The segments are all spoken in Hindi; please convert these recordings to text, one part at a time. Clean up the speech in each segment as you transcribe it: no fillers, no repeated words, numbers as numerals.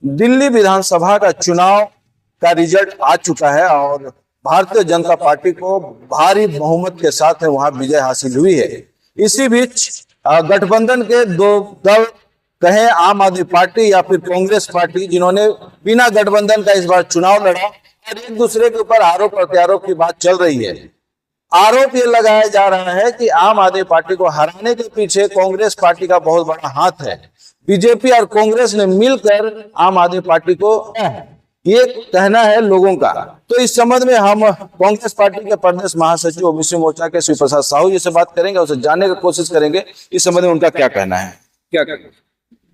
दिल्ली विधानसभा का चुनाव का रिजल्ट आ चुका है और भारतीय जनता पार्टी को भारी बहुमत के साथ वहां विजय हासिल हुई है। इसी बीच गठबंधन के दो दल कहें आम आदमी पार्टी या फिर कांग्रेस पार्टी, जिन्होंने बिना गठबंधन का इस बार चुनाव लड़ा और एक दूसरे के ऊपर आरोप प्रत्यारोप की बात चल रही है। आरोप ये लगाया जा रहा है कि आम आदमी पार्टी को हराने के पीछे कांग्रेस पार्टी का बहुत बड़ा हाथ है। बीजेपी और कांग्रेस ने मिलकर आम आदमी पार्टी को, ये कहना है लोगों का। तो इस संबंध में हम कांग्रेस पार्टी के प्रदेश महासचिव ओबीसी मोर्चा के शिव प्रसाद साहू जी से बात करेंगे, उसे जानने की कोशिश करेंगे इस संबंध में उनका क्या कहना है। क्या कहना?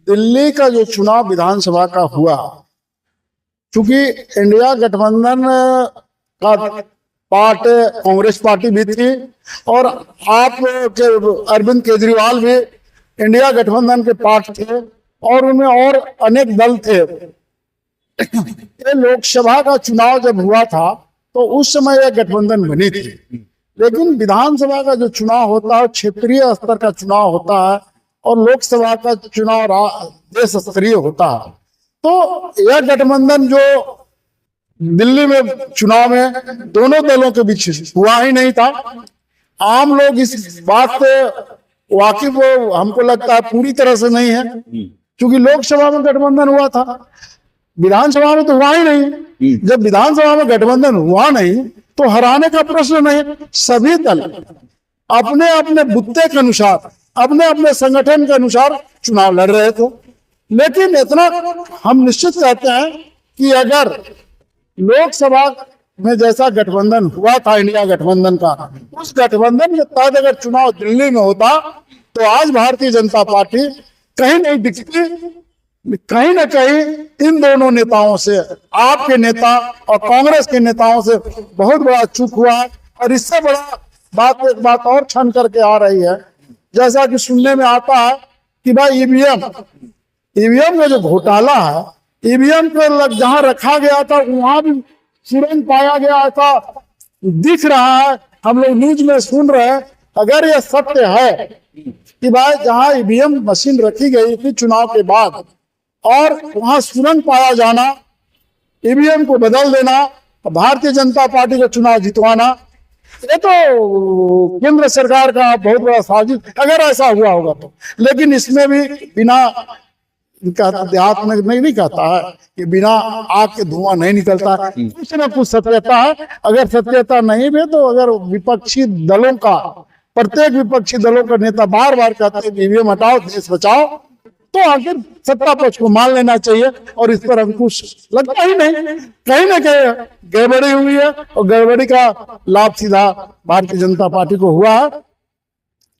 दिल्ली का जो चुनाव विधानसभा का हुआ, क्योंकि इंडिया गठबंधन का पार्ट कांग्रेस पार्टी भी थी और आप के अरविंद केजरीवाल भी इंडिया गठबंधन के पार्ट थे और उनमें और अनेक दल थे। ये लोकसभा का चुनाव जब हुआ था तो उस समय यह गठबंधन बनी थी, लेकिन विधानसभा का जो चुनाव होता है क्षेत्रीय स्तर का चुनाव होता है और लोकसभा का चुनाव देश स्तरीय होता है। तो यह गठबंधन जो दिल्ली में चुनाव में दोनों दलों के बीच हुआ ही नहीं था। आम लोग इस बात से वाकिफ हमको लगता है पूरी तरह से नहीं है, क्योंकि लोकसभा में गठबंधन हुआ था, विधानसभा में तो हुआ ही नहीं। जब विधानसभा में गठबंधन हुआ नहीं तो हराने का प्रश्न नहीं। सभी दल अपने अपने बुत्ते के अनुसार, अपने अपने संगठन के अनुसार चुनाव लड़ रहे थे। लेकिन इतना हम निश्चित कहते हैं कि अगर लोकसभा में जैसा गठबंधन हुआ था इंडिया गठबंधन का, उस गठबंधन के तहत अगर चुनाव दिल्ली में होता तो आज भारतीय जनता पार्टी कहीं नहीं दिखती। कहीं ना कहीं इन दोनों नेताओं से, आपके नेता और कांग्रेस के नेताओं से बहुत बड़ा चूक हुआ है। और इससे बड़ा एक बात और छन करके आ रही है, जैसा कि सुनने में आता है कि भाई ईवीएम में जो घोटाला है, ईवीएम पर जहां रखा गया था वहां भी सुरंग पाया गया था, दिख रहा है, हम लोग न्यूज में सुन रहे हैं। अगर यह सत्य है कि भाई जहां ईवीएम मशीन रखी गई थी चुनाव के बाद और वहां सुरंग पाया जाना, ईवीएम को बदल देना, भारतीय जनता पार्टी को चुनाव जितवाना, ये तो केंद्र सरकार का बहुत बड़ा साजिश, अगर ऐसा हुआ होगा तो। लेकिन इसमें भी बिना देहात में नहीं कहता है कि बिना आग के धुआं नहीं निकलता, कुछ ना कुछ सत्यता है। अगर सत्यता नहीं भी तो अगर विपक्षी दलों का, प्रत्येक विपक्षी दलों का नेता बार बार कहते हैं ईवीएम हटाओ देश बचाओ, तो आखिर सत्ता पक्ष को मान लेना चाहिए और इस पर अंकुश लगता ही नहीं। कहीं ना कहीं गड़बड़ी हुई है और गड़बड़ी का लाभ सीधा भारतीय जनता पार्टी को हुआ है।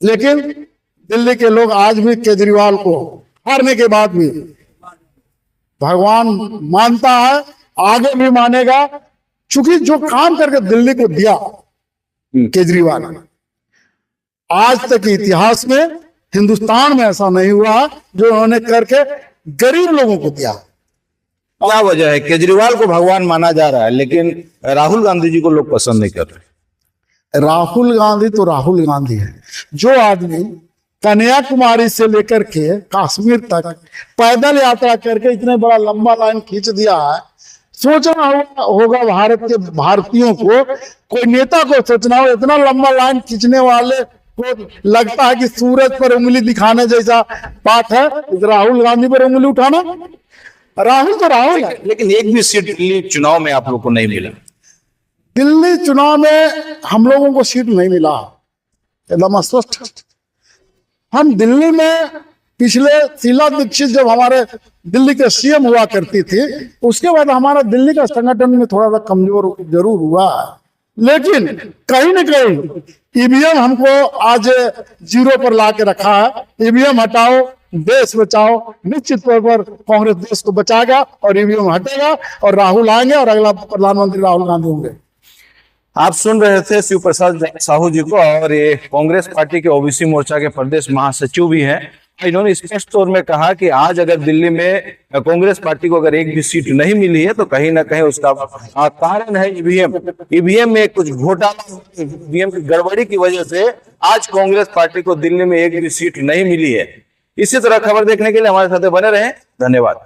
लेकिन दिल्ली के लोग आज भी केजरीवाल को हारने के बाद भी भगवान मानता है, आगे भी मानेगा, क्योंकि जो काम करके दिल्ली को दिया केजरीवाल ने, आज तक इतिहास में हिंदुस्तान में ऐसा नहीं हुआ जो उन्होंने करके गरीब लोगों को दिया। क्या वजह है? केजरीवाल को भगवान माना जा रहा है लेकिन राहुल गांधी जी को लोग पसंद नहीं कर रहे। राहुल गांधी तो राहुल गांधी है। जो आदमी कन्याकुमारी से लेकर के कश्मीर तक पैदल यात्रा करके इतने बड़ा लंबा लाइन खींच दिया है, सोचना होगा भारत के भारतीयों को, कोई नेता को सोचना हो, इतना लंबा लाइन खींचने वाले को लगता है कि सूरज पर उंगली दिखाने जैसा बात है राहुल गांधी पर उंगली उठाना। राहुल तो राहुल है, लेकिन एक भी सीट दिल्ली चुनाव में आप लोग को नहीं मिला। दिल्ली चुनाव में हम लोगों को सीट नहीं मिला, एकदम स्पष्ट। हम दिल्ली में पिछले शीला दीक्षित जब हमारे दिल्ली के सीएम हुआ करती थी, उसके बाद हमारा दिल्ली का संगठन में थोड़ा सा कमजोर जरूर हुआ, लेकिन कहीं न कहीं ईवीएम हमको आज जीरो पर ला के रखा है। ईवीएम हटाओ देश बचाओ, निश्चित तौर पर कांग्रेस देश को बचाएगा और ईवीएम हटेगा और राहुल आएंगे और अगला प्रधानमंत्री राहुल गांधी होंगे। आप सुन रहे थे शिव प्रसाद साहू जी को, और ये कांग्रेस पार्टी के ओबीसी मोर्चा के प्रदेश महासचिव भी हैं। इन्होंने स्पष्ट तौर में कहा कि आज अगर दिल्ली में कांग्रेस पार्टी को अगर एक भी सीट नहीं मिली है तो कहीं ना कहीं उसका कारण है ईवीएम में कुछ घोटाला, ईवीएम की गड़बड़ी की वजह से आज कांग्रेस पार्टी को दिल्ली में एक भी सीट नहीं मिली है। इसी तरह खबर देखने के लिए हमारे साथ बने रहें। धन्यवाद।